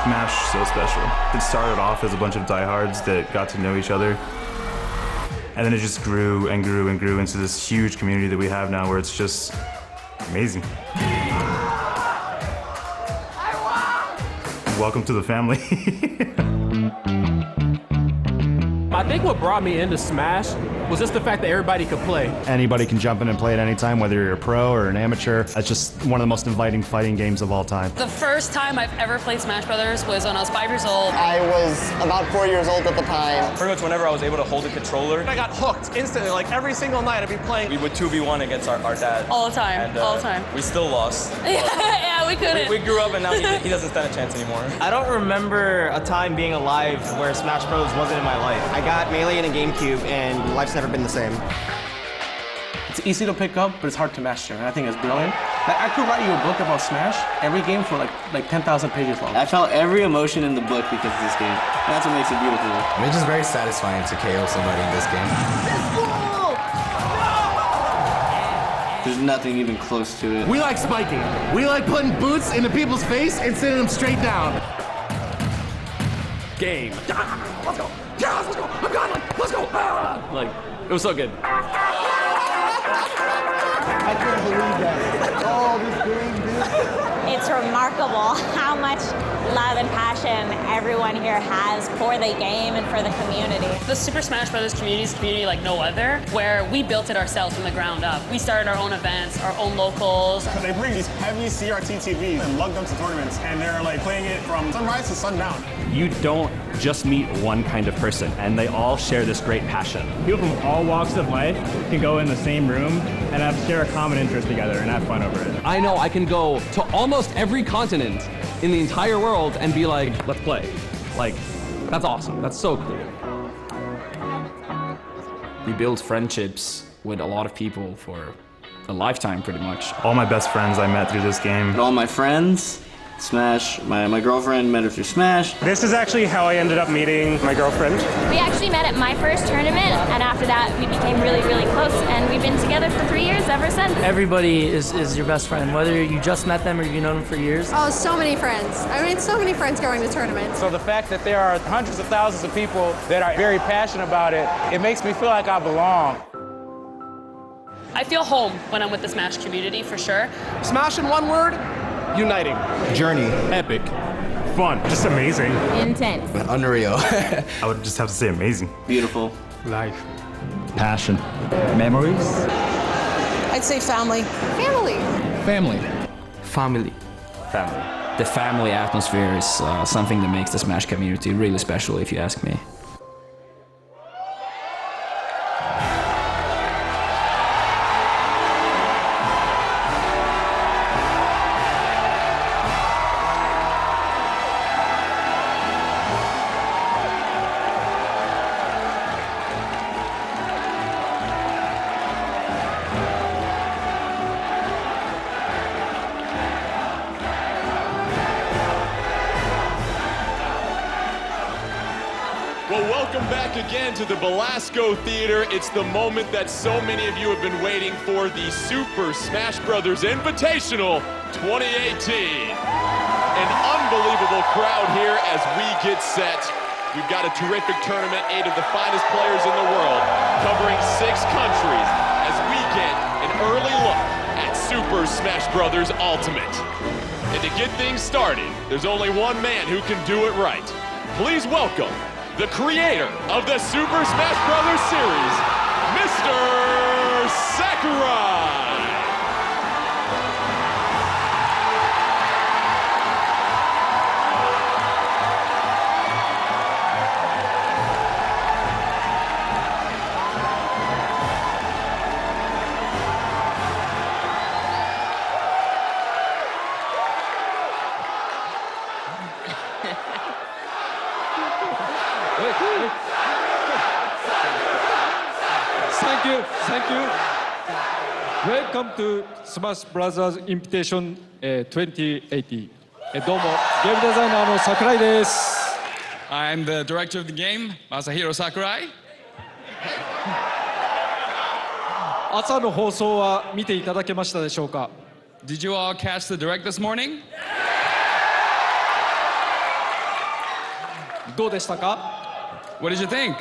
Smash so special. It started off as a bunch of diehards that got to know each other. And then it just grew and grew and grew into this huge community that we have now where it's just amazing. Welcome to the family. I think what brought me into Smash was just the fact that everybody could play. Anybody can jump in and play at any time, whether you're a pro or an amateur. It's just one of the most inviting fighting games of all time. The first time I've ever played Smash Brothers was when I was 5 years old. I was about 4 years old at the time. Pretty much whenever I was able to hold a controller. I got hooked instantly, like every single night I'd be playing. We would 2v1 against our dad. All the time, And, all the time. We still lost. Yeah, we couldn't. We grew up and now he doesn't stand a chance anymore. I don't remember a time being alive where Smash Bros. Wasn't in my life. I got Melee and a GameCube, and life's never been the same. It's easy to pick up, but it's hard to master, and I think it's brilliant. Like, I could write you a book about Smash, every game for like 10,000 pages long. I felt every emotion in the book because of this game. That's what makes it beautiful. It's just very satisfying to KO somebody in this game. There's nothing even close to it. We like spiking. We like putting boots into people's face and sending them straight down. Game. Let's go. Yeah, let's go. I'm godly. Let's go. Like, it was so good. I couldn't believe that. Oh, this game, dude. It's remarkable how much love and passion everyone here has for the game and for the community. The Super Smash Brothers community is a community like no other, where we built it ourselves from the ground up. We started our own events, our own locals. They bring these heavy CRT TVs and lug them to tournaments, and they're like playing it from sunrise to sundown. You don't just meet one kind of person, and they all share this great passion. People from all walks of life can go in the same room and share a common interest together and have fun over it. I know I can go to almost every continent in the entire world and be like, let's play. Like, that's awesome. That's so cool. You build friendships with a lot of people for a lifetime, pretty much. All my best friends I met through this game. All my friends, Smash, my girlfriend met her through Smash. This is actually how I ended up meeting my girlfriend. We actually met at my first tournament, and after that we became really, really close, and we've been together for 3 years ever since. Everybody is your best friend, whether you just met them or you've known them for years. Oh, so many friends. I mean, so many friends going to tournaments. So the fact that there are hundreds of thousands of people that are very passionate about it, it makes me feel like I belong. I feel home when I'm with the Smash community, for sure. Smash in one word, uniting. Journey. Epic. Fun. Just amazing. Intense. Unreal. I would just have to say amazing. Beautiful. Life. Passion. Memories. I'd say family. Family. Family. Family. Family. The family atmosphere is something that makes the Smash community really special, if you ask me. Well, welcome back again to the Belasco Theater. It's the moment that so many of you have been waiting for, the Super Smash Brothers Invitational 2018. An unbelievable crowd here as we get set. We've got a terrific tournament, 8 of the finest players in the world, covering 6 countries as we get an early look at Super Smash Brothers Ultimate. And to get things started, there's only one man who can do it right. Please welcome the creator of the Super Smash Brothers series, Mr. Sakurai! Thank you. Welcome to Smash Brothers Invitation 2080. どうも、ゲームデザイナーの桜井です。I'm the director of the game, Masahiro Sakurai. 朝の放送は見ていただけましたでしょうか？ Did you all catch the direct this morning? どうでしたか？ What did you think?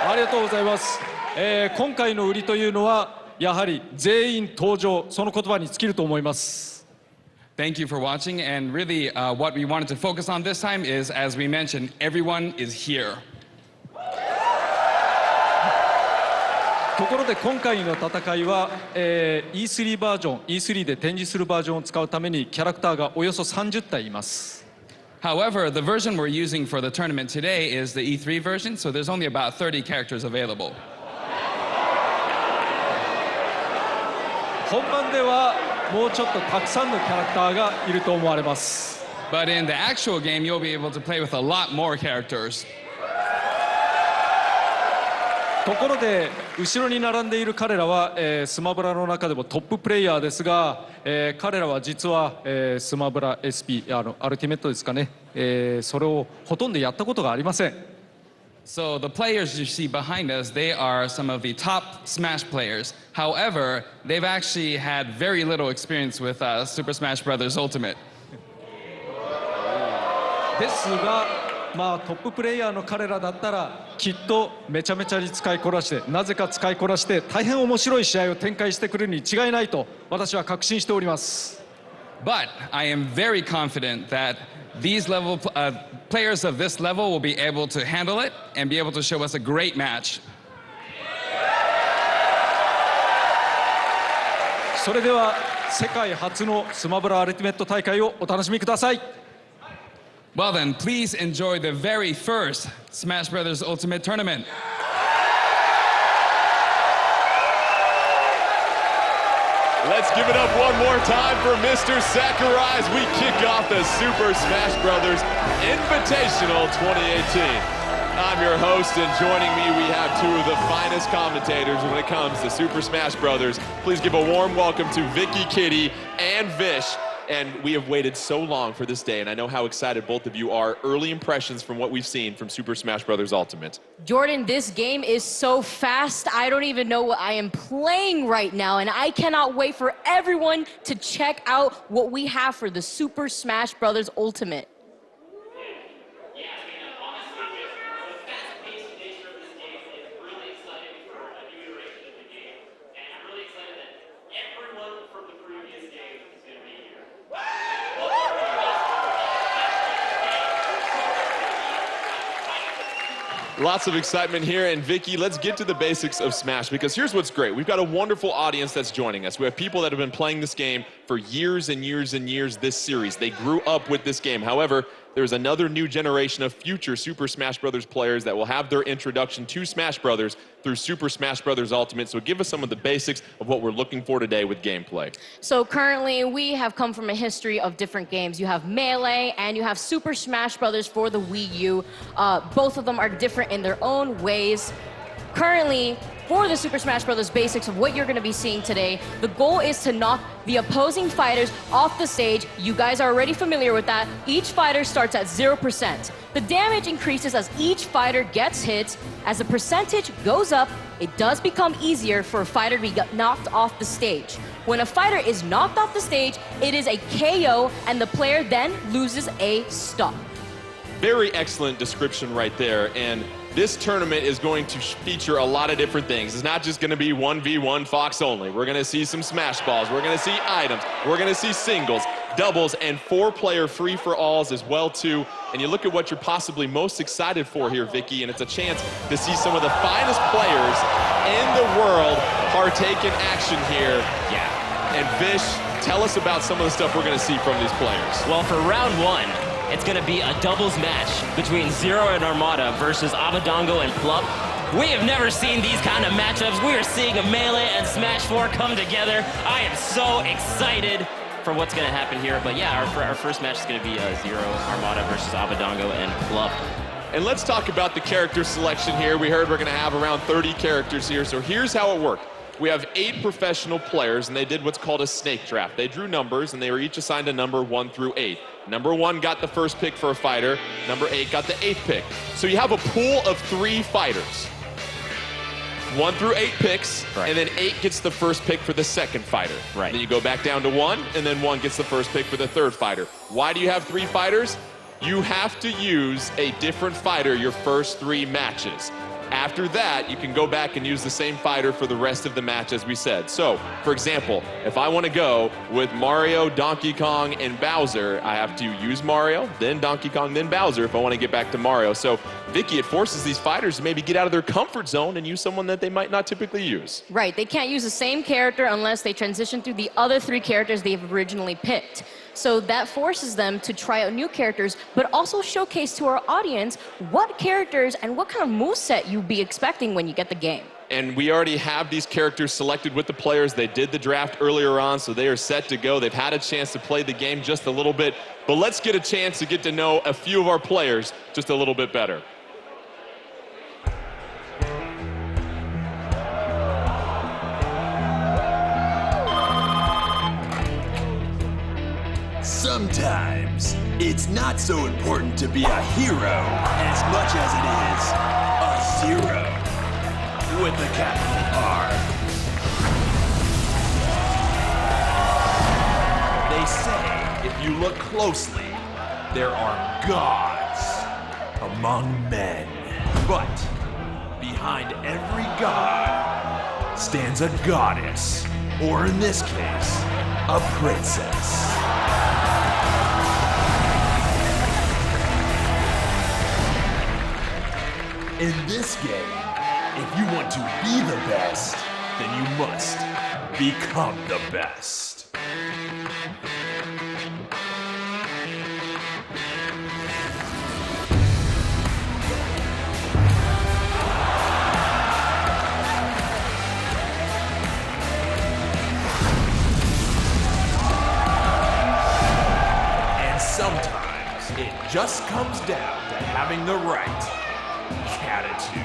ありがとうございます。今回の売りというのはやはり全員登場、その言葉に尽きると思います。Thank you for watching, and really what we wanted to focus on this time is, as we mentioned, everyone is here. ところで今回の戦いは、E3 バージョン、E3 で展示するバージョンを使うためにキャラクターがおよそ30体います。However, the version we're using for the tournament today is the E3 version, so there's only about 30 characters available. 本番ではもうちょっとたくさんのキャラクターがいると思われます。But in the actual game, you'll be able to play with a lot more characters. ところで後ろに並んでいる彼らは、スマブラの中でもトッププレイヤーですが、彼らは実は、スマブラ SP アルティメットですかね、それをほとんどやったことがありません。So the players you see behind us, they are some of the top Smash players. However, they've actually had very little experience with Super Smash Bros. Ultimate. ですが、まあトッププレイヤーの彼らだったらきっとめちゃめちゃに使いこなして、なぜか使いこなして大変面白い試合を展開してくれるに違いないと私は確信しております。But I am very confident that these players of this level will be able to handle it and be able to show us a great match. それでは世界初のスマブラアルティメット大会をお楽しみください。Well then, please enjoy the very first Smash Bros. Ultimate Tournament. Let's give it up one more time for Mr. Sakurai as we kick off the Super Smash Bros. Invitational 2018. I'm your host, and joining me we have two of the finest commentators when it comes to Super Smash Bros. Please give a warm welcome to Vicky, Kitty, and Vish. And we have waited so long for this day, and I know how excited both of you are. Early impressions from what we've seen from Super Smash Bros. Ultimate. Jordan, this game is so fast, I don't even know what I am playing right now, and I cannot wait for everyone to check out what we have for the Super Smash Bros. Ultimate. Lots of excitement here, and Vicky, let's get to the basics of Smash, because here's what's great. We've got a wonderful audience that's joining us. We have people that have been playing this game for years and years and years this series. They grew up with this game. However, there's another new generation of future Super Smash Bros. Players that will have their introduction to Smash Bros. Through Super Smash Bros. Ultimate. So give us some of the basics of what we're looking for today with gameplay. So currently, we have come from a history of different games. You have Melee and you have Super Smash Bros. For the Wii U. Both of them are different in their own ways. Currently, for the Super Smash Bros. Basics of what you're going to be seeing today, the goal is to knock the opposing fighters off the stage. You guys are already familiar with that. Each fighter starts at 0%. The damage increases as each fighter gets hit. As the percentage goes up, it does become easier for a fighter to be knocked off the stage. When a fighter is knocked off the stage, it is a KO, and the player then loses a stop. Very excellent description right there, and this tournament is going to feature a lot of different things. It's not just going to be 1v1 Fox only. We're going to see some smash balls. We're going to see items. We're going to see singles, doubles, and 4-player free-for-alls as well, too. And you look at what you're possibly most excited for here, Vicky, and it's a chance to see some of the finest players in the world partake in action here. Yeah. And Vish, tell us about some of the stuff we're going to see from these players. Well, for round one, it's going to be a doubles match between Zero and Armada versus Abadongo and Plup. We have never seen these kind of matchups. We are seeing a Melee and Smash 4 come together. I am so excited for what's going to happen here. But yeah, our first match is going to be Zero Armada versus Abadongo and Plup. And let's talk about the character selection here. We heard we're going to have around 30 characters here. So here's how it worked. We have 8 professional players, and they did what's called a snake draft. They drew numbers, and they were each assigned a number 1 through 8. Number 1 got the first pick for a fighter. Number 8 got the 8th pick. So you have a pool of 3 fighters. 1 through 8 picks, and then 8 gets the first pick for the second fighter. Right. Then you go back down to 1, and then 1 gets the first pick for the third fighter. Why do you have 3 fighters? You have to use a different fighter your first 3 matches. After that, you can go back and use the same fighter for the rest of the match, as we said. So, for example, if I want to go with Mario, Donkey Kong, and Bowser, I have to use Mario, then Donkey Kong, then Bowser if I want to get back to Mario. So, Vicky, it forces these fighters to maybe get out of their comfort zone and use someone that they might not typically use. Right, they can't use the same character unless they transition through the other 3 characters they've originally picked. So that forces them to try out new characters, but also showcase to our audience what characters and what kind of moveset you'd be expecting when you get the game. And we already have these characters selected with the players. They did the draft earlier on, so they are set to go. They've had a chance to play the game just a little bit, but let's get a chance to get to know a few of our players just a little bit better. Sometimes it's not so important to be a hero as much as it is a zero with a capital R. They say if you look closely, there are gods among men. But behind every god stands a goddess, or in this case, a princess. In this game, if you want to be the best, then you must become the best. And sometimes it just comes down to having the right attitude.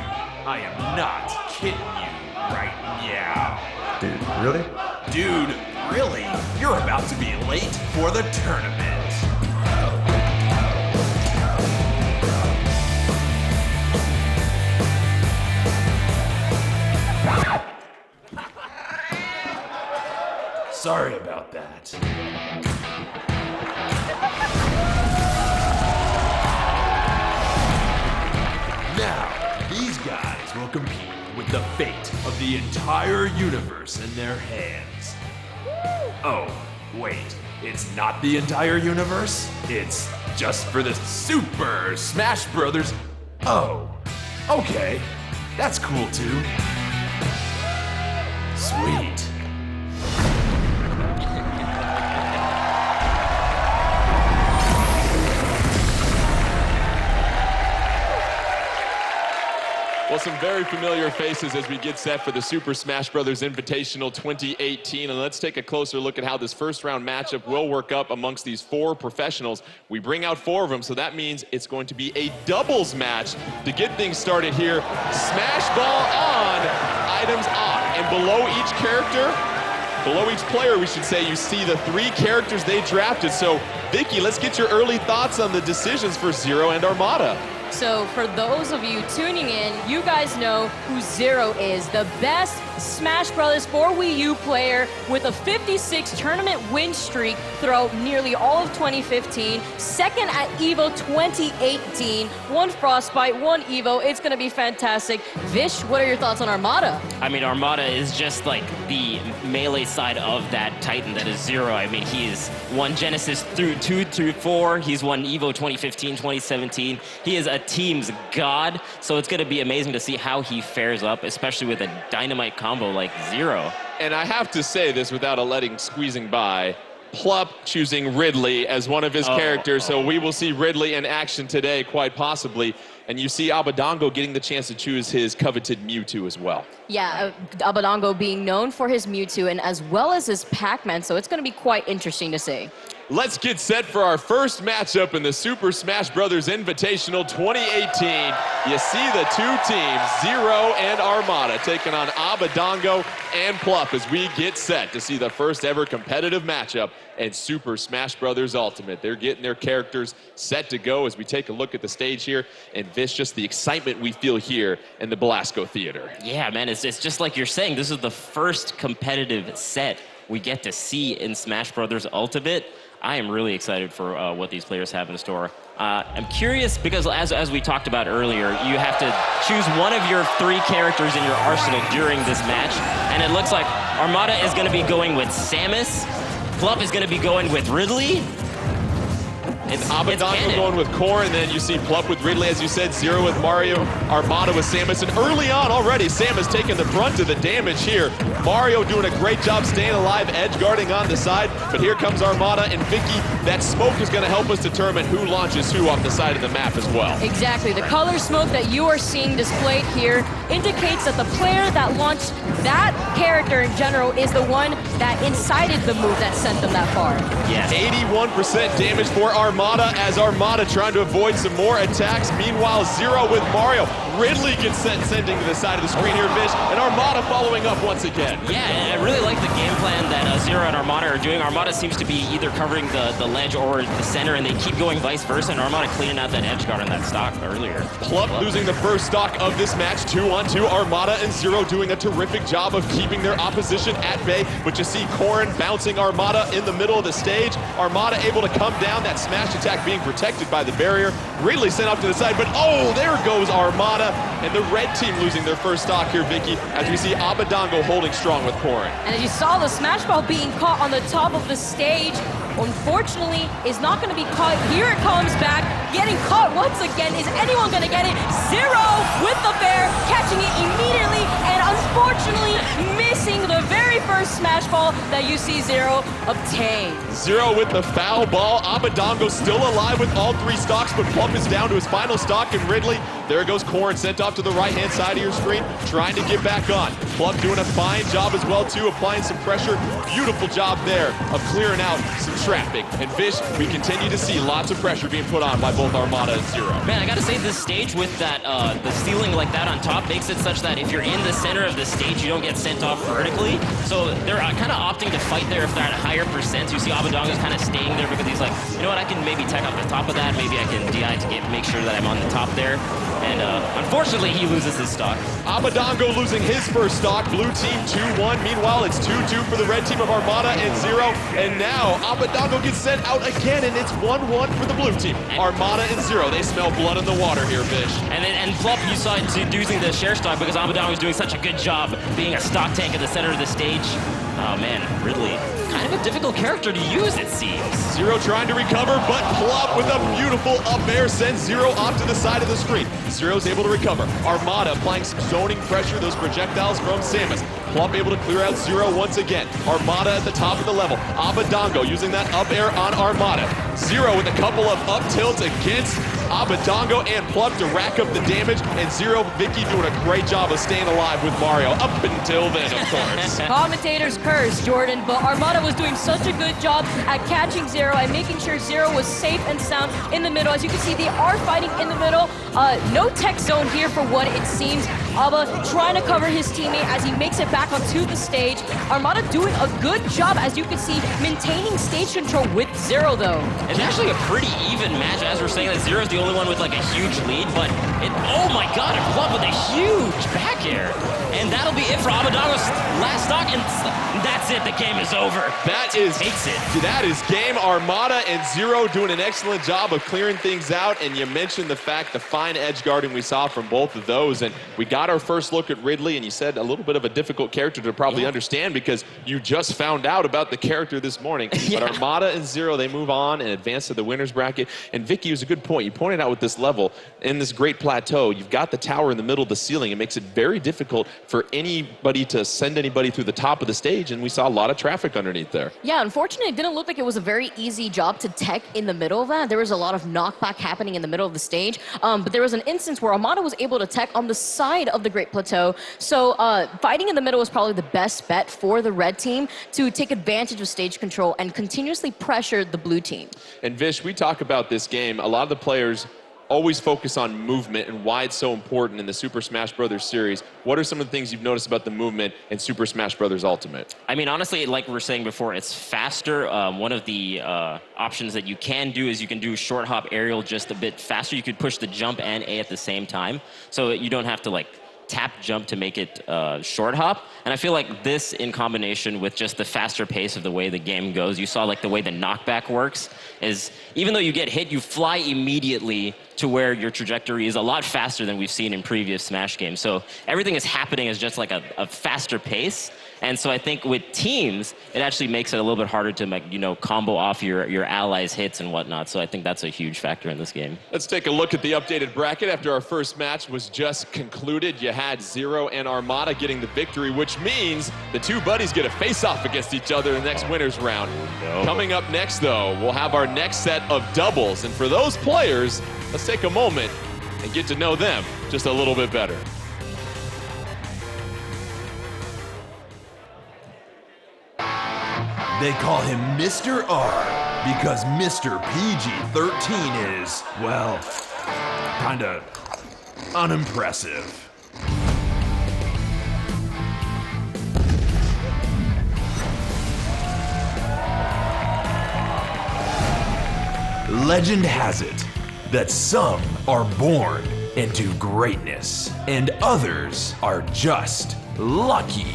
I am not kidding you right now. Dude, really? Dude, really? You're about to be late for the tournament. Sorry about that. Now, these guys will compete with the fate of the entire universe in their hands. Oh, wait, it's not the entire universe? It's just for the Super Smash Brothers. Oh, okay, that's cool too. Sweet. Well, some very familiar faces as we get set for the Super Smash Bros. Invitational 2018. And let's take a closer look at how this first round matchup will work up amongst these 4 professionals. We bring out 4 of them, so that means it's going to be a doubles match to get things started here. Smash ball on, items on. And below each character, below each player, we should say, you see the 3 characters they drafted. So, Vicky, let's get your early thoughts on the decisions for Zero and Armada. So for those of you tuning in, you guys know who Zero is, the best Smash Bros. For Wii U player with a 56 tournament win streak throughout nearly all of 2015, second at EVO 2018, 1 Frostbite, 1 EVO. It's going to be fantastic. Vish, what are your thoughts on Armada? I mean, Armada is just like the melee side of that Titan that is Zero. I mean, he's won Genesis through 2 through 4. He's won EVO 2015, 2017. He is a team's god, so it's going to be amazing to see how he fares up, especially with a dynamite combo like Zero. And I have to say this without squeezing by, Plup choosing Ridley as one of his characters, so we will see Ridley in action today, quite possibly. And you see Abadongo getting the chance to choose his coveted Mewtwo as well. Yeah, Abadongo being known for his Mewtwo and as well as his Pac-Man, so it's going to be quite interesting to see. let's get set for our first matchup in the Super Smash Bros. Invitational 2018. You see the two teams, Zero and Armada, taking on Abadongo and Plup as we get set to see the first ever competitive matchup in Super Smash Bros. Ultimate. They're getting their characters set to go as we take a look at the stage here, and Vish, just the excitement we feel here in the Belasco Theater. Yeah, man, it's just like you're saying, this is the first competitive set we get to see in Smash Bros. Ultimate. I am really excited for what these players have in store. I'm curious because as we talked about earlier, you have to choose one of your 3 characters in your arsenal during this match, and it looks like Armada is going to be going with Samus, Plup is going to be going with Ridley. It's Abadongo going with Core, and then you see Plup with Ridley, as you said, Zero with Mario, Armada with Samus, and early on already, Samus taking the brunt of the damage here. Mario doing a great job staying alive, edge guarding on the side, but here comes Armada and Vicky. That smoke is going to help us determine who launches who off the side of the map as well. Exactly. The color smoke that you are seeing displayed here indicates that the player that launched that character in general is the one that incited the move that sent them that far. Yes. 81% damage for Armada as Armada trying to avoid some more attacks. Meanwhile, Zero with Mario. Ridley gets sending to the side of the screen here, Vish, and Armada following up once again. Yeah, and I really like the game plan that Zero and Armada are doing. Armada seems to be either covering the ledge or the center, and they keep going vice versa, and Armada cleaning out that edge guard on that stock earlier. Plup losing the first stock of this match, 2-on-2. Armada and Zero doing a terrific job of keeping their opposition at bay, but you see Corrin bouncing Armada in the middle of the stage. Armada able to come down, that smash attack being protected by the barrier. Ridley sent off to the side, but oh, there goes Armada, and the red team losing their first stock here, Vicky, as we see Abadongo holding strong with Corrin. And as you saw, the Smash Ball being caught on the top of the stage, unfortunately, is not going to be caught. Here it comes back, getting caught once again. Is anyone going to get it? Zero with the bear, catching it immediately, and unfortunately missing the very first Smash Ball that you see Zero obtain. Zero with the foul ball. Abadongo still alive with all 3 stocks, but Plup is down to his final stock, and Ridley, there goes Corrin, sent off to the right-hand side of your screen, trying to get back on. Plup doing a fine job as well, too, applying some pressure. Beautiful job there of clearing out some traffic. And Vish, we continue to see lots of pressure being put on by both Armada and Zero. Man, I gotta say, this stage with that the ceiling like that on top makes it such that if you're in the center of the stage, you don't get sent off vertically. So they're kind of opting to fight there if they're at a higher percent. You see Abadongo's kind of staying there because he's like, you know what, I can maybe tech up the top of that. Maybe I can DI to make sure that I'm on the top there. And unfortunately, he loses his stock. Abadongo losing his first stock. Blue team 2-1. Meanwhile, it's 2-2 for the red team of Armada and Zero. And now Abadongo gets sent out again, and it's 1-1 for the blue team. Armada and Zero, they smell blood in the water here, Vish. And Plup, you saw it using the share stock because Abadongo was doing such a good job being a stock tank at the center of the stage. Oh man, Ridley, kind of a difficult character to use, it seems. Zero trying to recover, but Plup with a beautiful up air sends Zero off to the side of the screen. Zero's able to recover. Armada applying some zoning pressure, those projectiles from Samus. Plup able to clear out Zero once again. Armada at the top of the level. Abadongo using that up air on Armada. Zero with a couple of up tilts against Abadongo and Plup to rack up the damage, and Zero, Vicky doing a great job of staying alive with Mario up until then, of course. Commentators curse, Jordan, but Armada was doing such a good job at catching Zero and making sure Zero was safe and sound in the middle. As you can see, they are fighting in the middle. No tech zone here for what it seems. Abba trying to cover his teammate as he makes it back onto the stage. Armada doing a good job, as you can see, maintaining stage control with Zero, though. It's actually a pretty even match, as we're saying that Zero's the only one with like a huge lead, but oh my god, and Plup with a huge back air. And that'll be it for Abadongo's last stock, and that's it, the game is over. That is game. Armada and Zero doing an excellent job of clearing things out, and you mentioned the fine edge guarding we saw from both of those, and we got our first look at Ridley, and you said a little bit of a difficult character to probably understand because you just found out about the character this morning. But Armada and Zero, they move on and advance to the winner's bracket, and Vicky was a good point. You pointed out with this level, in this great plateau, you've got the tower in the middle of the ceiling. It makes it very difficult for anybody to send anybody through the top of the stage, and we saw a lot of traffic underneath there. Yeah, unfortunately, it didn't look like it was a very easy job to tech in the middle of that. There was a lot of knockback happening in the middle of the stage, but there was an instance where Armada was able to tech on the side side of the Great Plateau. So fighting in the middle was probably the best bet for the red team to take advantage of stage control and continuously pressure the blue team. And Vish, we talk about this game. A lot of the players always focus on movement and why it's so important in the Super Smash Bros. Series. What are some of the things you've noticed about the movement in Super Smash Bros. Ultimate? I mean, honestly, like we were saying before, it's faster. One of the options that you can do is you can do short hop aerial just a bit faster. You could push the jump and A at the same time. So you don't have to like tap jump to make it short hop. And I feel like this in combination with just the faster pace of the way the game goes, you saw like the way the knockback works is even though you get hit, you fly immediately to where your trajectory is a lot faster than we've seen in previous Smash games. So everything is happening as just like a faster pace. And so I think with teams, it actually makes it a little bit harder to like, you know, combo off your allies' hits and whatnot. So I think that's a huge factor in this game. Let's take a look at the updated bracket after our first match was just concluded. You had Zero and Armada getting the victory, which means the two buddies get a face-off against each other in the next winners round. Coming up next, though, we'll have our next set of doubles. And for those players, let's take a moment and get to know them just a little bit better. They call him Mr. R because Mr. PG-13 is, well, kinda unimpressive. Legend has it that some are born into greatness and others are just lucky.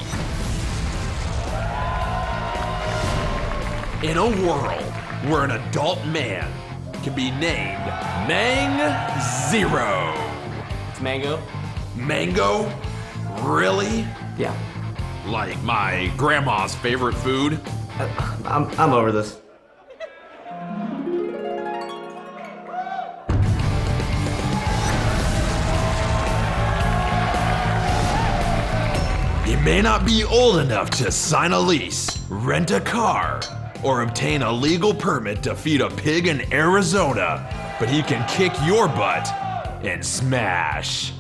In a world where an adult man can be named Zero. It's Mango. Mango? Really? Yeah. Like my grandma's favorite food? I'm over this. You may not be old enough to sign a lease, rent a car, or obtain a legal permit to feed a pig in Arizona, but he can kick your butt and smash.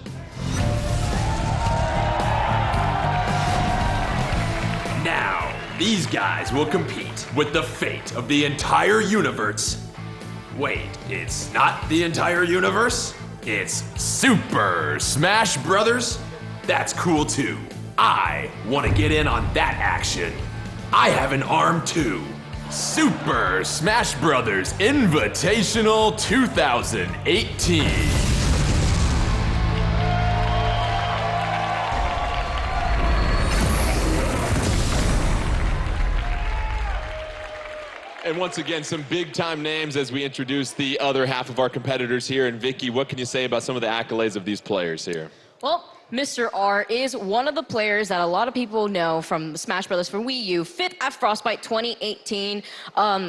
Now, these guys will compete with the fate of the entire universe. Wait, it's not the entire universe? It's Super Smash Brothers? That's cool too. I want to get in on that action. I have an arm too. Super Smash Brothers Invitational 2018. And once again, some big-time names as we introduce the other half of our competitors here. And Vicky, what can you say about some of the accolades of these players here? Well, Mr. R is one of the players that a lot of people know from Smash Bros. For Wii U, 5th at Frostbite 2018.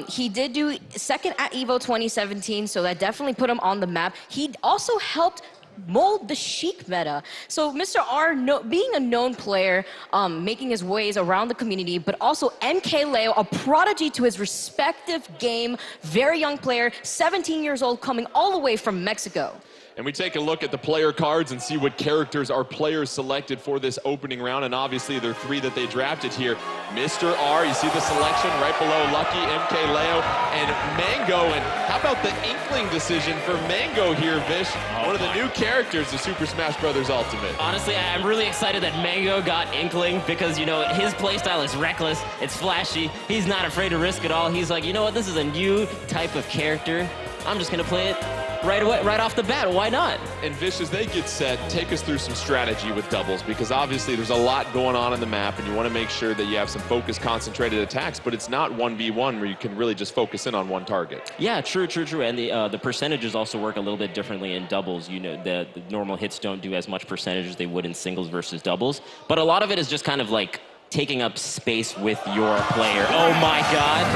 He did do 2nd at EVO 2017, so that definitely put him on the map. He also helped mold the Sheik meta. So Mr. R, being a known player, making his ways around the community, but also MK Leo, a prodigy to his respective game, very young player, 17 years old, coming all the way from Mexico. And we take a look at the player cards and see what characters our players selected for this opening round. And obviously, there are 3 that they drafted here. Mr. R, you see the selection right below Lucky, MK Leo, and Mango. And how about the Inkling decision for Mango here, Vish? One of the new characters of Super Smash Bros. Ultimate. Honestly, I'm really excited that Mango got Inkling because, you know, his playstyle is reckless, it's flashy, he's not afraid to risk it all. He's like, you know what, this is a new type of character. I'm just gonna play it right away, right off the bat. Why not? And Vish, as they get set, take us through some strategy with doubles, because obviously there's a lot going on the map, and you want to make sure that you have some focused, concentrated attacks, but it's not 1v1 where you can really just focus in on one target. Yeah, true. And the percentages also work a little bit differently in doubles. You know, the normal hits don't do as much percentage as they would in singles versus doubles, but a lot of it is just kind of like taking up space with your player. Oh my god.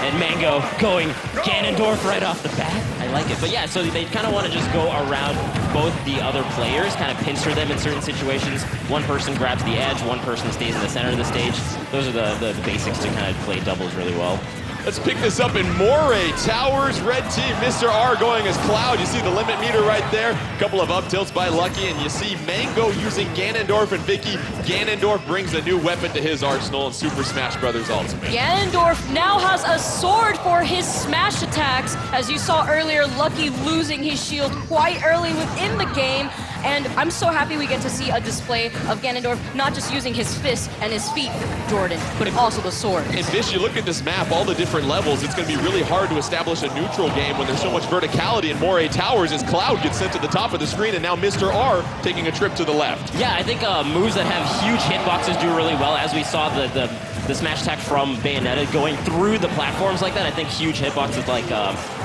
And Mango going Ganondorf right off the bat. I like it. But yeah, so they kind of want to just go around both the other players, kind of pincer them in certain situations. One person grabs the edge, one person stays in the center of the stage. Those are the basics to kind of play doubles really well. Let's pick this up in Moray Towers. Red team, Mr. R going as Cloud. You see the limit meter right there. A couple of up tilts by Lucky, and you see Mango using Ganondorf and Vicky. Ganondorf brings a new weapon to his arsenal in Super Smash Bros. Ultimate. Ganondorf now has a sword for his smash attacks. As you saw earlier, Lucky losing his shield quite early within the game. And I'm so happy we get to see a display of Ganondorf not just using his fists and his feet, Jordan, but also the sword. And Vish, you look at this map, all the different levels, it's going to be really hard to establish a neutral game when there's so much verticality in Moray Towers as Cloud gets sent to the top of the screen and now Mr. R taking a trip to the left. Yeah, I think moves that have huge hitboxes do really well, as we saw the smash attack from Bayonetta going through the platforms like that. I think huge hitboxes like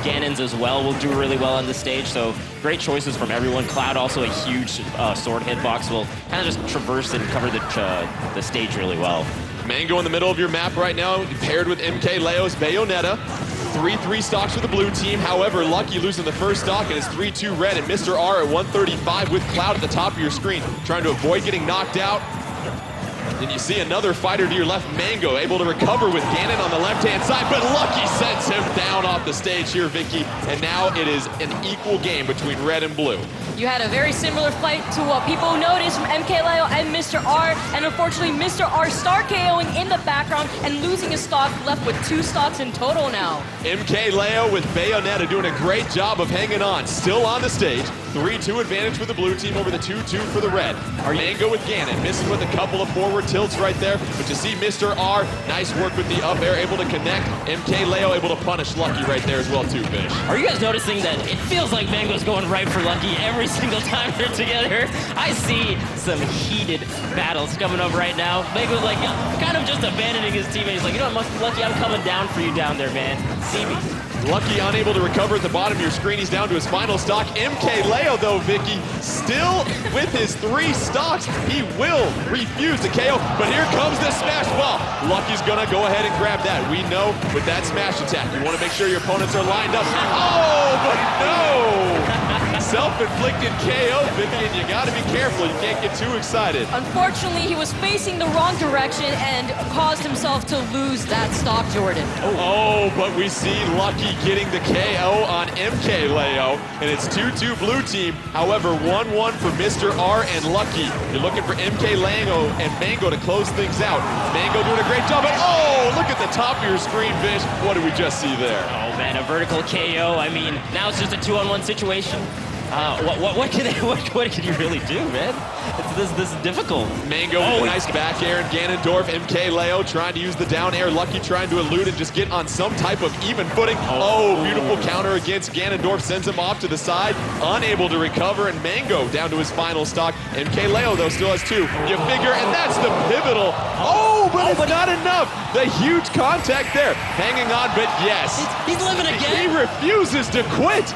Ganon's as well will do really well on the stage, so great choices from everyone. Cloud also a huge sword hitbox will kind of just traverse and cover the stage really well. Mango in the middle of your map right now, paired with MK Leo's Bayonetta. 3-3 stocks for the blue team. However, Lucky losing the first stock and it's 3-2 red, and Mr. R at 135 with Cloud at the top of your screen, trying to avoid getting knocked out. Then you see another fighter to your left, Mango, able to recover with Ganon on the left-hand side, but Lucky sends him down off the stage here, Vicky, and now it is an equal game between red and blue. You had a very similar fight to what people noticed from MK Leo and Mr. R, and unfortunately Mr. R star KOing in the background and losing his stock, left with 2 stocks in total now. MK Leo with Bayonetta doing a great job of hanging on, still on the stage. 3-2 advantage for the blue team over the 2-2 for the red. Mango with Ganon, missing with a couple of forward tilts right there, but you see Mr. R, nice work with the up air, able to connect. MK Leo able to punish Lucky right there as well too, Fish. Are you guys noticing that it feels like Mango's going right for Lucky every single time they're together? I see some heated battles coming up right now. Mango's like kind of just abandoning his teammates. Like, you know what, Lucky, I'm coming down for you down there, man. See me. Lucky unable to recover at the bottom of your screen. He's down to his final stock. MK Leo, though, Vicky, still with his 3 stocks. He will refuse the KO, but here comes the smash ball. Lucky's gonna go ahead and grab that. We know with that smash attack, you wanna make sure your opponents are lined up. Oh, but no! Self-inflicted KO, Vicky, and you gotta be careful. You can't get too excited. Unfortunately, he was facing the wrong direction and caused himself to lose that stock, Jordan. Oh, but we see Lucky getting the KO on MK Leo, and it's 2-2 blue team. However, 1-1 for Mr. R and Lucky. You're looking for MK Leo and Mango to close things out. Mango doing a great job, and oh, look at the top of your screen, Vish. What did we just see there? Oh man, a vertical KO. I mean, now it's just a 2-on-1 situation. What can you really do, man? This is difficult. Mango with a nice back air, and Ganondorf, MK Leo trying to use the down air. Lucky trying to elude and just get on some type of even footing. Oh, beautiful counter against Ganondorf, sends him off to the side, unable to recover, and Mango down to his final stock. MK Leo, though, still has 2. You figure, and that's the pivotal. Oh, but it's not enough. The huge contact there. Hanging on, but yes. He's living again. He refuses to quit.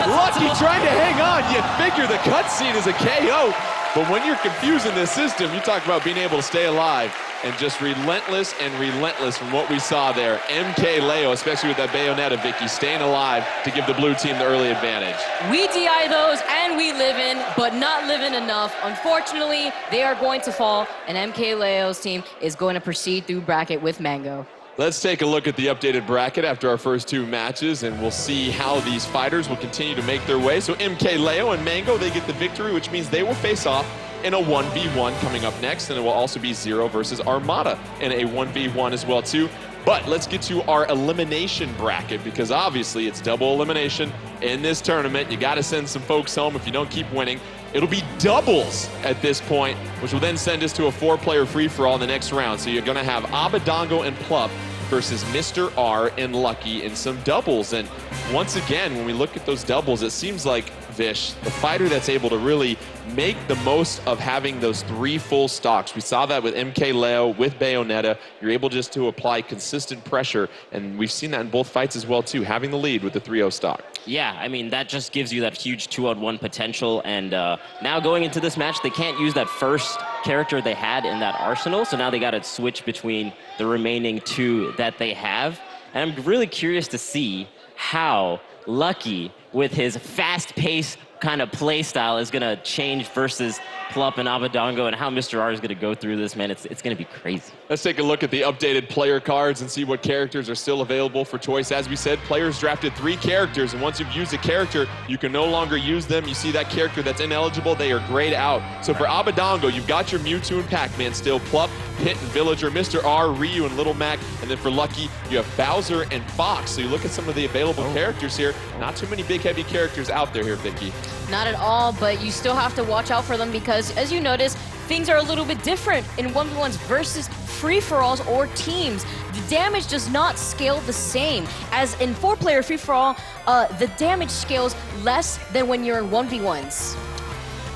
Lucky trying to hang on. You figure the cutscene is a KO. But when you're confusing the system, you talk about being able to stay alive, and just relentless and relentless from what we saw there. MK Leo, especially with that Bayonetta, Vicky, staying alive to give the blue team the early advantage. We DI those and we live in, but not living enough. Unfortunately, they are going to fall, and MK Leo's team is going to proceed through bracket with Mango. Let's take a look at the updated bracket after our first 2 matches, and we'll see how these fighters will continue to make their way. So MK Leo and Mango, they get the victory, which means they will face off in a 1v1 coming up next, and it will also be Zero versus Armada in a 1v1 as well too. But let's get to our elimination bracket, because obviously it's double elimination in this tournament. You got to send some folks home if you don't keep winning. It'll be doubles at this point, which will then send us to a 4-player free-for-all in the next round. So you're going to have Abadongo and Plup versus Mr. R and Lucky in some doubles. And once again, when we look at those doubles, it seems like Vish, the fighter that's able to really make the most of having those 3 full stocks. We saw that with MK Leo, with Bayonetta. You're able just to apply consistent pressure, and we've seen that in both fights as well too, having the lead with the 3-0 stock. Yeah, I mean, that just gives you that huge 2-on-1 potential, and now going into this match, they can't use that first character they had in that arsenal, so now they got to switch between the remaining 2 that they have. And I'm really curious to see how Lucky with his fast-paced kind of play style is going to change versus Plup and Abadango, and how Mr. R is going to go through this, man. It's going to be crazy. Let's take a look at the updated player cards and see what characters are still available for choice. As we said, players drafted 3 characters, and once you've used a character, you can no longer use them. You see that character that's ineligible, they are grayed out. So for Abadango, you've got your Mewtwo and Pac-Man still, Plup, Pit, and Villager, Mr. R, Ryu, and Little Mac, and then for Lucky, you have Bowser and Fox. So you look at some of the available characters here, not too many big, heavy characters out there here, Vicky. Not at all, but you still have to watch out for them because, as you notice, things are a little bit different in 1v1s versus free-for-alls or teams. The damage does not scale the same. As in 4-player free-for-all, the damage scales less than when you're in 1v1s.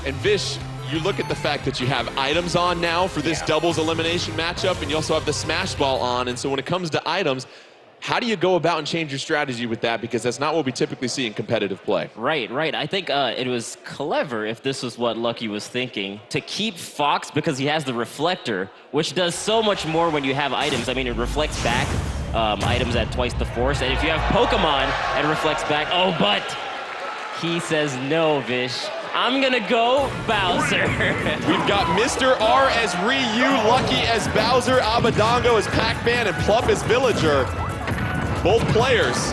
And Vish, you look at the fact that you have items on now for this doubles elimination matchup, and you also have the Smash Ball on, and so when it comes to items, how do you go about and change your strategy with that? Because that's not what we typically see in competitive play. Right. I think it was clever, if this was what Lucky was thinking, to keep Fox because he has the reflector, which does so much more when you have items. I mean, it reflects back items at twice the force, and if you have Pokemon, it reflects back. Oh, but he says no, Vish. I'm gonna go Bowser. We've got Mr. R as Ryu, Lucky as Bowser, Abadango as Pac-Man, and Plup as Villager. Both players,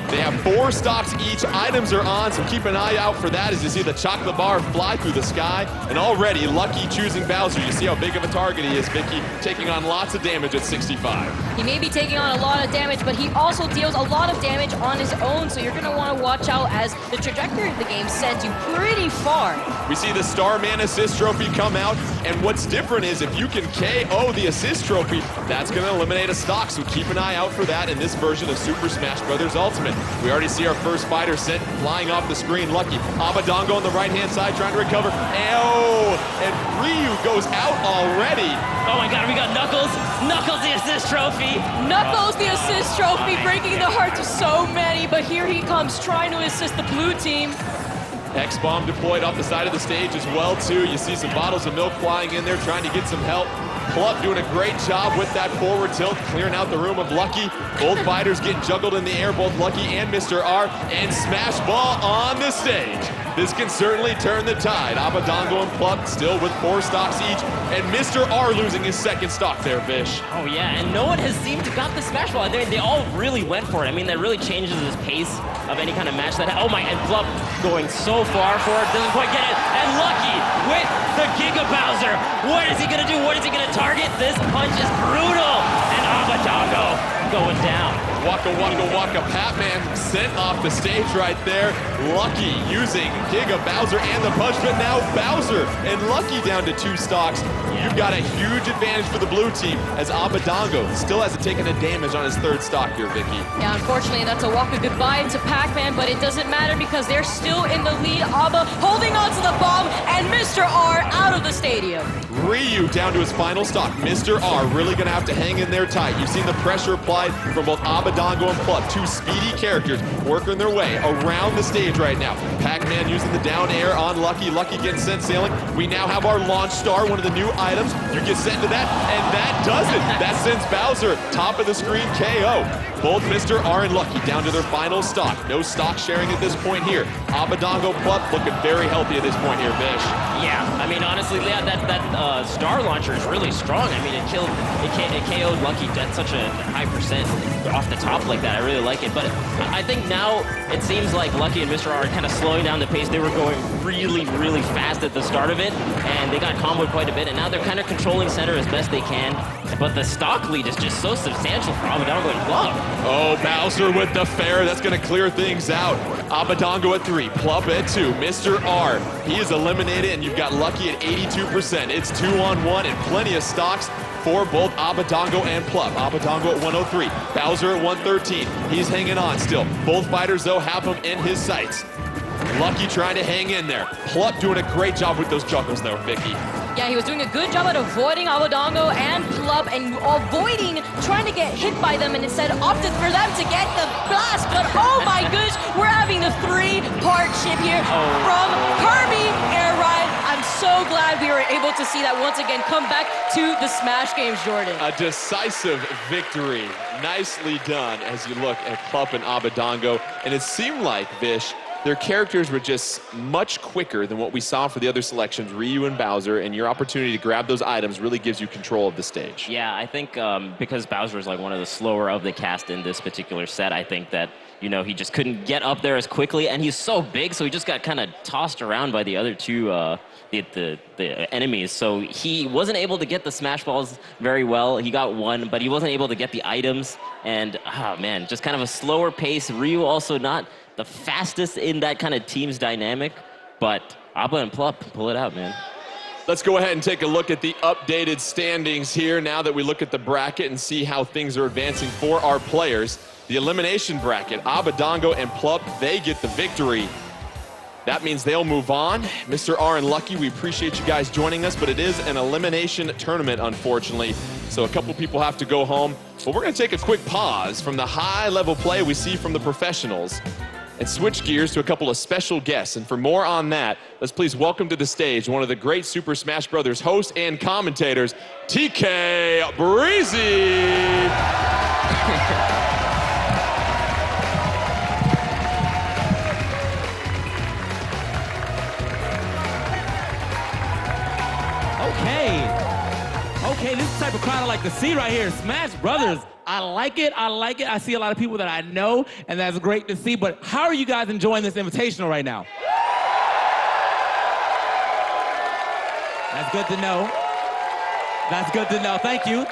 they have 4 stocks each. Items are on, so keep an eye out for that as you see the chocolate bar fly through the sky. And already, Lucky choosing Bowser. You see how big of a target he is, Vicky, taking on lots of damage at 65. He may be taking on a lot of damage, but he also deals a lot of damage on his own, so you're going to want to watch out as the trajectory of the game sends you pretty far. We see the Starman assist trophy come out, and what's different is if you can KO the assist trophy, that's going to eliminate a stock, so keep an eye out for that in this version of Super Smash Bros. Ultimate. We already see our first fighter sent flying off the screen. Lucky. Abadango on the right-hand side trying to recover. Oh, and Ryu goes out already. Oh my god, we got Knuckles. Knuckles the assist trophy. Knuckles the assist trophy, breaking the hearts of so many, but here he comes trying to assist the blue team. X-Bomb deployed off the side of the stage as well, too. You see some bottles of milk flying in there trying to get some help. Plup doing a great job with that forward tilt, clearing out the room of Lucky. Both fighters getting juggled in the air, both Lucky and Mr. R. And Smash Ball on the stage. This can certainly turn the tide. Abadango and Plup still with 4 stocks each. And Mr. R losing his 2nd stock there, Vish. Oh yeah, and no one has seemed to got the Smash Ball. They all really went for it. I mean, that really changes the pace of any kind of match. Oh my, and Plup going so far for it, doesn't quite get it. And Lucky with the Giga Bowser. What is he gonna do? What is he gonna target? This punch is brutal. And Abadango going down. Waka Waka Waka Pac-Man sent off the stage right there. Lucky using Giga Bowser and the punch, but now Bowser and Lucky down to 2 stocks. You've got a huge advantage for the blue team as Abadango still hasn't taken a damage on his 3rd stock here, Vicky. Yeah, unfortunately, that's a Waka goodbye to Pac-Man, but it doesn't matter because they're still in the lead. Aba holding on to the bomb, and Mr. R out of the stadium. Ryu down to his final stock. Mr. R really gonna have to hang in there tight. You've seen the pressure applied from both Abadango and Plup, 2 speedy characters working their way around the stage right now. Pac-Man using the down air on Lucky. Lucky getting sent sailing. We now have our launch star, one of the new items. You get sent to that, and that does it. That sends Bowser top of the screen KO. Both Mr. R and Lucky down to their final stock. No stock sharing at this point here. Abadango Plup looking very healthy at this point here, Vish. Yeah, I mean, honestly, yeah, that star launcher is really strong. I mean, it KO'd Lucky at such a high percent off the top like that. I really like it. But I think now it seems like Lucky and Mr. R are kind of slowing down the pace. They were going really, really fast at the start of it, and they got comboed quite a bit, and now they're kind of controlling center as best they can. But the stock lead is just so substantial for Abadango and Plup. Oh, Bowser with the fair. That's going to clear things out. Abadango at 3, Plup at 2. Mr. R, he is eliminated, and you've got Lucky at 82%. It's 2-on-1 and plenty of stocks for both Abadango and Plup. Abadango at 103, Bowser at 113. He's hanging on still. Both fighters, though, have him in his sights. Lucky trying to hang in there. Plup doing a great job with those juggles, though, Vicky. Yeah, he was doing a good job at avoiding Abadango and Plup and avoiding trying to get hit by them and instead opted for them to get the blast. But oh my goodness, we're having a 3-part ship here from Kirby Air Ride. I'm so glad we were able to see that once again come back to the Smash Games, Jordan. A decisive victory. Nicely done as you look at Plup and Abadango. And it seemed like, Vish, Their characters were just much quicker than what we saw for the other selections, Ryu and Bowser, and your opportunity to grab those items really gives you control of the stage. Yeah, I think because Bowser is like one of the slower of the cast in this particular set, I think that, you know, he just couldn't get up there as quickly, and he's so big, so he just got kind of tossed around by the other two the enemies. So he wasn't able to get the smash balls very well. He got one, but he wasn't able to get the items, and man, just kind of a slower pace. Ryu also not the fastest in that kind of team's dynamic, but Abba and Plup pull it out, man. Let's go ahead and take a look at the updated standings here now that we look at the bracket and see how things are advancing for our players. The elimination bracket, Abadongo and Plup, they get the victory. That means they'll move on. Mr. R and Lucky, we appreciate you guys joining us, but it is an elimination tournament, unfortunately. So a couple people have to go home. But we're gonna take a quick pause from the high-level play we see from the professionals and switch gears to a couple of special guests. And for more on that, let's please welcome to the stage one of the great Super Smash Bros. Hosts and commentators, TK Breezy. Okay, this is the type of crowd I like to see right here. Smash Brothers. I like it. I see a lot of people that I know, and that's great to see. But how are you guys enjoying this Invitational right now? That's good to know. That's good to know. Thank you.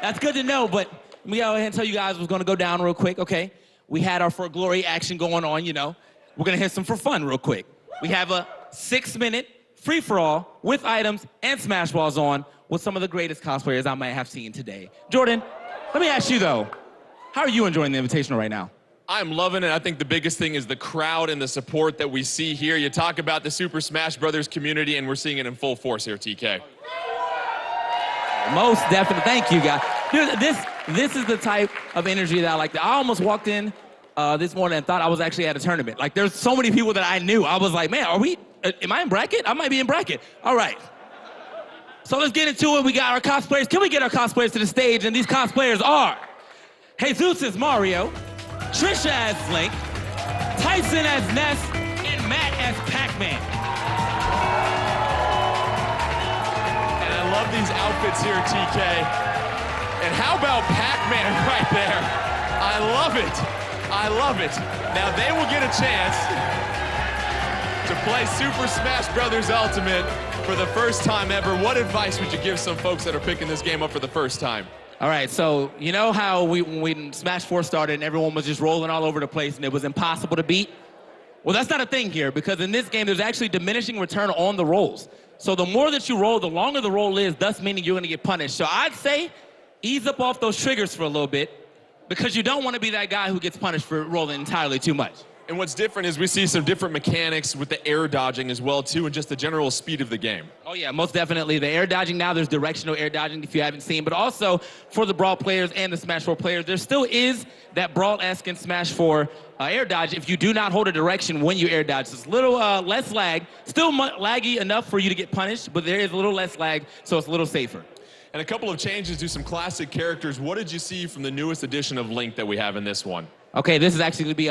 That's good to know, but let me go ahead and tell you guys what's going to go down real quick, okay? We had our For Glory action going on, you know. We're going to hit some for fun real quick. We have a 6-minute free-for-all with items and Smash Balls on with some of the greatest cosplayers I might have seen today. Jordan, let me ask you though, how are you enjoying the Invitational right now? I'm loving it. I think the biggest thing is the crowd and the support that we see here. You talk about the Super Smash Brothers community, and we're seeing it in full force here, TK. Most definitely. Thank you, guys. Dude, this is the type of energy that I like. I almost walked in this morning and thought I was actually at a tournament. Like, there's so many people that I knew. I was like, man, am I in bracket? I might be in bracket. All right. So let's get into it. We got our cosplayers. Can we get our cosplayers to the stage? And these cosplayers are Jesus as Mario, Trisha as Link, Tyson as Ness, and Matt as Pac-Man. And I love these outfits here, TK. And how about Pac-Man right there? I love it. I love it. Now they will get a chance to play Super Smash Bros. Ultimate for the first time ever. What advice would you give some folks that are picking this game up for the first time? All right, so you know how when Smash 4 started and everyone was just rolling all over the place and it was impossible to beat? Well, that's not a thing here, because in this game, there's actually diminishing return on the rolls. So the more that you roll, the longer the roll is, thus meaning you're gonna get punished. So I'd say ease up off those triggers for a little bit, because you don't wanna be that guy who gets punished for rolling entirely too much. And what's different is we see some different mechanics with the air dodging as well, too, and just the general speed of the game. Oh, yeah, most definitely. The air dodging now, there's directional air dodging if you haven't seen, but also for the Brawl players and the Smash 4 players, there still is that Brawl-esque in Smash 4 air dodge if you do not hold a direction when you air dodge. It's a little less lag, still laggy enough for you to get punished, but there is a little less lag, so it's a little safer. And a couple of changes to some classic characters. What did you see from the newest edition of Link that we have in this one? Okay, this is actually going to be,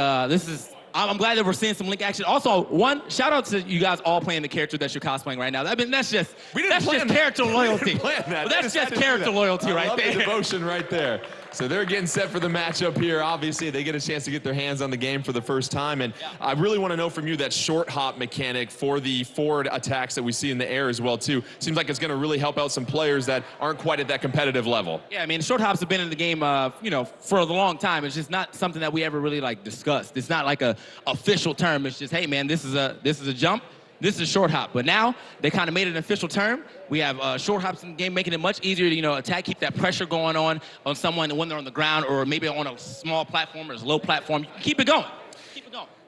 I'm glad that we're seeing some Link action. Also, shout out to you guys all playing the character that you're cosplaying right now. That's just character loyalty. That's just character loyalty right there. I love the devotion right there. So they're getting set for the matchup here. Obviously, they get a chance to get their hands on the game for the first time. And I really want to know from you that short hop mechanic for the forward attacks that we see in the air as well, too. Seems like it's going to really help out some players that aren't quite at that competitive level. Yeah, I mean, short hops have been in the game, for a long time. It's just not something that we ever really discussed. It's not like a official term. It's just, hey, man, this is a jump. This is a short hop. But now they kind of made it an official term. We have short hops in the game, making it much easier to attack, keep that pressure going on someone when they're on the ground or maybe on a small platform or a low platform. You can keep it going.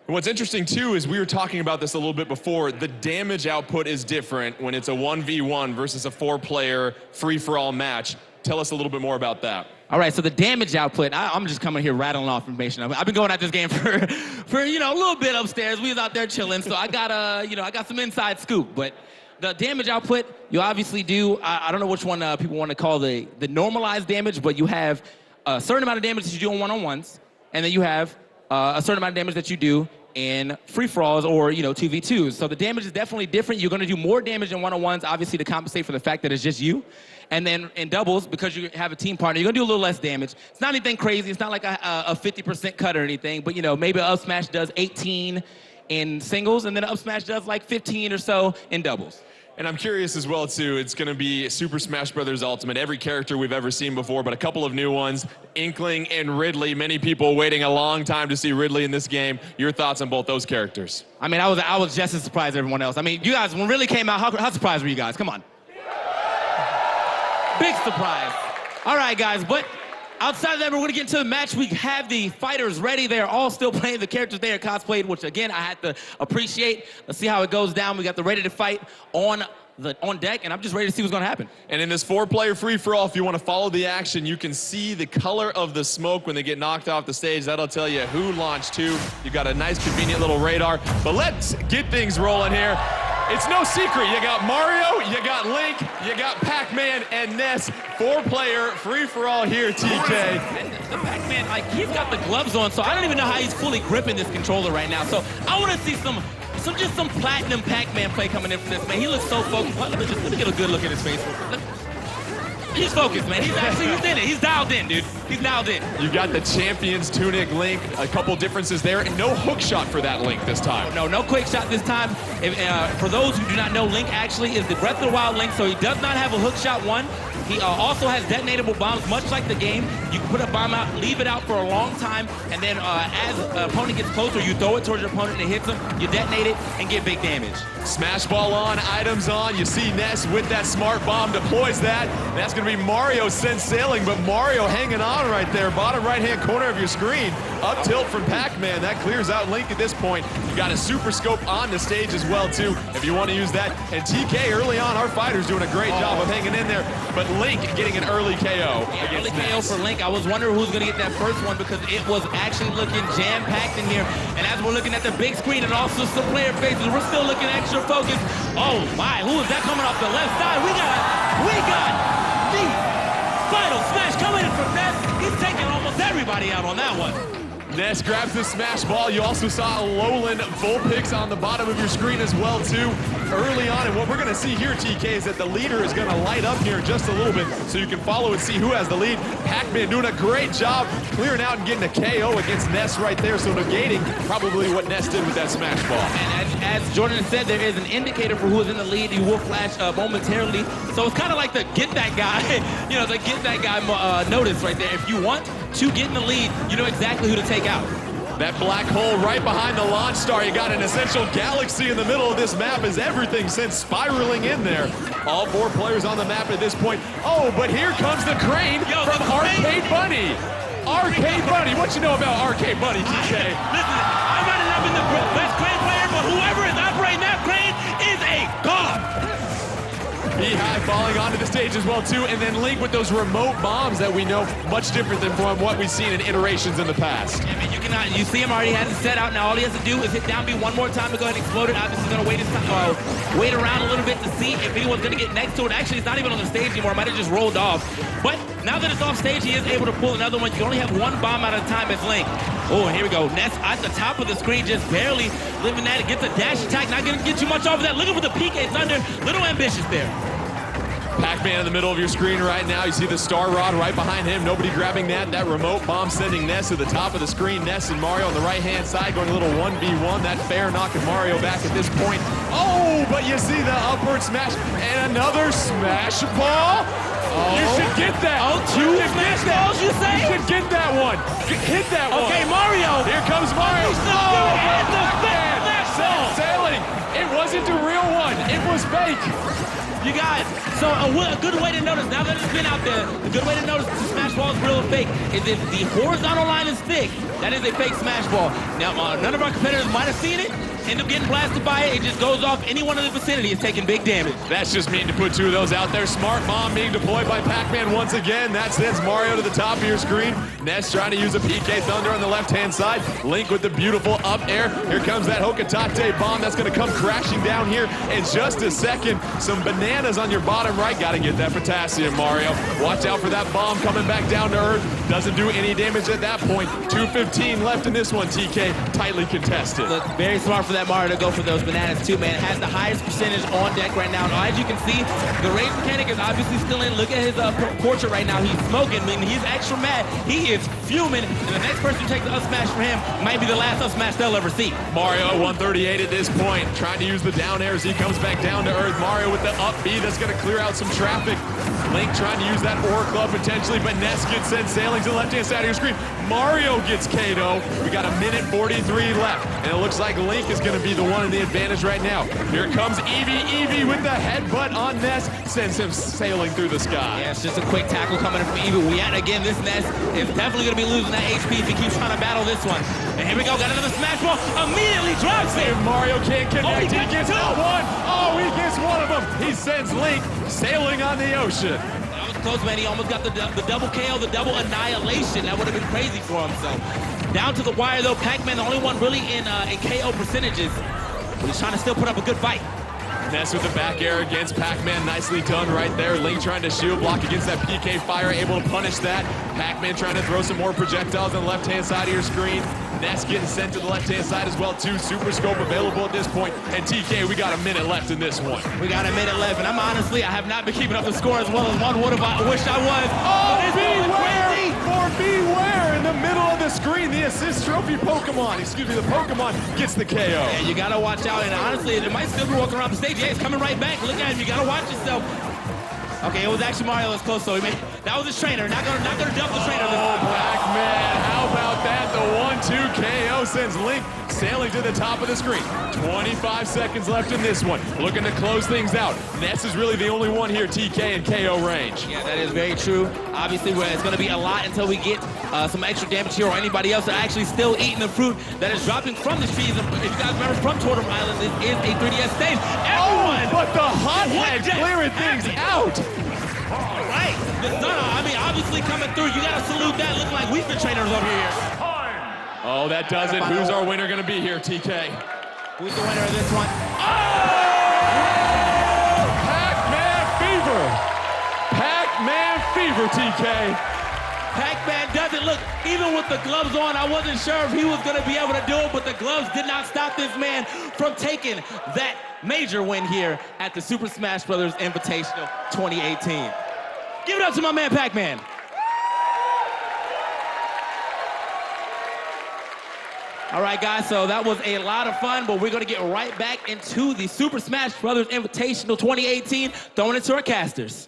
What's interesting, too, is we were talking about this a little bit before. The damage output is different when it's a 1v1 versus a 4-player free-for-all match. Tell us a little bit more about that. All right, so the damage output, I'm just coming here rattling off information. I've been going at this game for a little bit upstairs. We was out there chilling, so I got some inside scoop. But the damage output, you obviously do, I don't know which one people want to call the normalized damage, but you have a certain amount of damage that you do on one-on-ones, and then you have a certain amount of damage that you do in free-for-alls or, 2v2s. So the damage is definitely different. You're going to do more damage in one-on-ones, obviously, to compensate for the fact that it's just you. And then in doubles, because you have a team partner, you're going to do a little less damage. It's not anything crazy. It's not like a 50% cut or anything. But, maybe up smash does 18 in singles, and then up smash does like 15 or so in doubles. And I'm curious as well, too. It's going to be Super Smash Bros. Ultimate. Every character we've ever seen before, but a couple of new ones. Inkling and Ridley. Many people waiting a long time to see Ridley in this game. Your thoughts on both those characters? I mean, I was just as surprised as everyone else. I mean, you guys, when Ridley came out, how surprised were you guys? Come on. Big surprise. All right, guys, but outside of that, we're going to get into the match. We have the fighters ready. They're all still playing the characters they are cosplayed, which, again, I had to appreciate. Let's see how it goes down. We got the ready to fight on deck, and I'm just ready to see what's going to happen. And in this 4-player free-for-all, if you want to follow the action, you can see the color of the smoke when they get knocked off the stage. That'll tell you who launched who. You've got a nice, convenient little radar. But let's get things rolling here. It's no secret. You got Mario, you got Link, you got Pac-Man, and Ness. 4-player free-for-all here, TK. The Pac-Man, he's got the gloves on, so I don't even know how he's fully gripping this controller right now. So I want to see some platinum Pac-Man play coming in from this, man. He looks so focused. Let me get a good look at his face. He's focused, man. He's in it. He's dialed in, dude. He's dialed in. You got the Champions Tunic Link. A couple differences there, and no hook shot for that Link this time. No quick shot this time. For those who do not know, Link actually is the Breath of the Wild Link, so he does not have a hook shot one. He also has detonatable bombs, much like the game. You can put a bomb out, leave it out for a long time, and then as an opponent gets closer, you throw it towards your opponent and it hits him, you detonate it, and get big damage. Smash ball on, items on. You see Ness with that smart bomb, deploys that. That's going to be Mario sent sailing, but Mario hanging on right there, bottom right-hand corner of your screen. Up tilt from Pac-Man. That clears out Link at this point. You got a super scope on the stage as well, too, if you want to use that. And TK, early on, our fighter's doing a great job of hanging in there, but Link getting an early KO. Yeah, early KO for Link. I was wondering who's going to get that first one because it was actually looking jam-packed in here. And as we're looking at the big screen and also some player faces, we're still looking extra focused. Oh my, who is that coming off the left side? We got the final smash coming in from Ness. He's taking almost everybody out on that one. Ness grabs the smash ball. You also saw Alolan Vulpix on the bottom of your screen as well, too, early on. And what we're going to see here, TK, is that the leader is going to light up here in just a little bit so you can follow and see who has the lead. Pac-Man doing a great job clearing out and getting a KO against Ness right there, so negating probably what Ness did with that smash ball. And as Jordan said, there is an indicator for who is in the lead. You will flash momentarily. So it's kind of like the get that guy, the get that guy notice right there. If you want to get in the lead, you know exactly who to take out. That black hole right behind the launch star. You got an essential galaxy in the middle of this map as everything sent spiraling in there. All 4 players on the map at this point. Oh, but here comes the crane from Arcade Bunny. Arcade Bunny. What you know about Arcade Bunny, TK? Listen, I might have not been the best crane player, but whoever is operating that crane is a god. Beehive falling onto the stage as well, too. And then Link with those remote bombs that we know much different than from what we've seen in iterations in the past. Yeah, man, you see him already has it set out. Now all he has to do is hit down B one more time to go ahead and explode it. Obviously, he's going to wait around a little bit to see if anyone's going to get next to it. Actually, it's not even on the stage anymore. It might have just rolled off. But now that it's off stage, he is able to pull another one. You can only have one bomb at a time as Link. Oh, and here we go. Ness at the top of the screen, just barely living that. It gets a dash attack. Not going to get too much off of that. Looking for the PK Thunder. Little ambitious there. Pac-Man in the middle of your screen right now. You see the Star Rod right behind him. Nobody grabbing that. That remote bomb sending Ness to the top of the screen. Ness and Mario on the right-hand side going a little 1v1. That fair knocking Mario back at this point. Oh, but you see the upward smash and another smash ball. You should get that. Oh, 2 smash balls, you say? You should get that one. Hit that one. Okay, Mario. Here comes Mario. Sailing. It wasn't a real one. It was fake. You guys, so a good way to notice, now that it's been out there, a good way to notice the smash ball is real or fake is if the horizontal line is thick, that is a fake smash ball. Now, none of our competitors might have seen it, end up getting blasted by it, it just goes off. Anyone in the vicinity is taking big damage. That's just mean to put 2 of those out there. Smart bomb being deployed by Pac-Man once again. That sends Mario to the top of your screen. Ness trying to use a PK Thunder on the left-hand side. Link with the beautiful up air. Here comes that Hokotate bomb. That's going to come crashing down here in just a second. Some bananas on your bottom right. Got to get that potassium, Mario. Watch out for that bomb coming back down to earth. Doesn't do any damage at that point. 2:15 left in this one, TK. Tightly contested. Look, very smart for that Mario to go for those bananas too, man. It has the highest percentage on deck right now. Now, as you can see, the rage mechanic is obviously still in. Look at his portrait right now. He's smoking. I mean, he's extra mad. He is fuming. And the next person who takes the up smash from him might be the last up smash they'll ever see. Mario at 138 at this point, trying to use the down air as he comes back down to earth. Mario with the up B that's going to clear out some traffic. Link trying to use that Aura Club potentially, but Ness gets sent sailing to the left-hand side of your screen. Mario gets KO. We got 1:43 left, and it looks like Link is going to be the one in the advantage right now. Here comes Eevee. Eevee with the headbutt on Ness, sends him sailing through the sky. Yeah, it's just a quick tackle coming in from Eevee. Yet again, this Ness is definitely going to be losing that HP if he keeps trying to battle this one. And here we go, got another smash ball, immediately drops it. If Mario can't connect, he gets that one. Oh, he gets one of them. He sends Link sailing on the ocean. That was close, man. He almost got the double KO, the double annihilation. That would have been crazy for him. So down to the wire, though. Pac-Man, the only one really in KO percentages. But he's trying to still put up a good fight. Ness with the back air against Pac-Man. Nicely done right there. Link trying to shield block against that PK fire, able to punish that. Pac-Man trying to throw some more projectiles on the left-hand side of your screen. Ness getting sent to the left-hand side as well, too. Super Scope available at this point. And TK, we got a minute left in this one. We got a minute left, and I have not been keeping up the score as well as one would have wished I was. Oh, beware! For beware in the middle of the screen. The assist trophy Pokemon, excuse me, the Pokemon gets the KO. Yeah, you gotta watch out, and honestly, it might still be walking around the stage. Yeah, it's coming right back. Look at him, you gotta watch yourself. Okay, it was actually Mario that's close, so that was his trainer. Not gonna dump the trainer this time. Pac-Man, how about that? The 1-2 KO sends Link sailing to the top of the screen. 25 seconds left in this one. Looking to close things out. Ness is really the only one here, TK in KO range. Yeah, that is very true. Obviously, it's gonna be a lot until we get some extra damage here, or anybody else that actually still eating the fruit that is dropping from the trees. If you guys remember from Totem Island, this is a 3DS stage. Everyone! Oh, but the hothead clearing things out! All right, the Stunner, obviously coming through. You gotta salute that. Looking like we've been trainers over here. Oh, that does it. Who's our winner gonna be here, TK? Who's the winner of this one? Pac-Man Fever! Pac-Man Fever, TK! Pac-Man does it. Look, even with the gloves on, I wasn't sure if he was gonna be able to do it, but the gloves did not stop this man from taking that major win here at the Super Smash Bros. Invitational 2018. Give it up to my man, Pac-Man. All right, guys, so that was a lot of fun, but we're going to get right back into the Super Smash Bros. Invitational 2018, throwing it to our casters.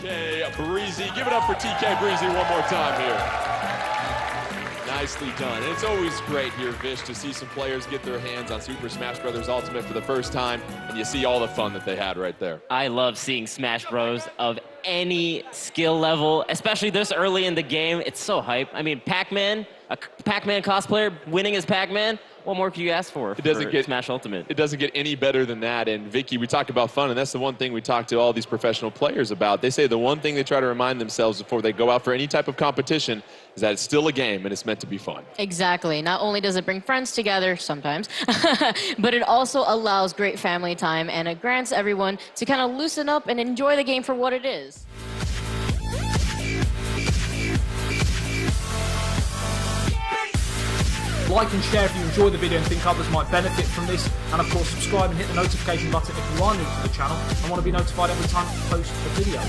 TK Breezy. Give it up for TK Breezy one more time here. Nicely done. And it's always great here, Vish, to see some players get their hands on Super Smash Bros. Ultimate for the first time, and you see all the fun that they had right there. I love seeing Smash Bros. Of any skill level, especially this early in the game. It's so hype. I mean, Pac-Man, a Pac-Man cosplayer winning as Pac-Man. What more could you ask for? It doesn't get Smash Ultimate. It doesn't get any better than that. And Vicky, we talked about fun, and that's the one thing we talk to all these professional players about. They say the one thing they try to remind themselves before they go out for any type of competition is that it's still a game and it's meant to be fun. Exactly. Not only does it bring friends together sometimes, but it also allows great family time, and it grants everyone to kind of loosen up and enjoy the game for what it is. Like and share if you enjoy the video and think others might benefit from this, and of course subscribe and hit the notification button if you are new to the channel and want to be notified every time I post a video.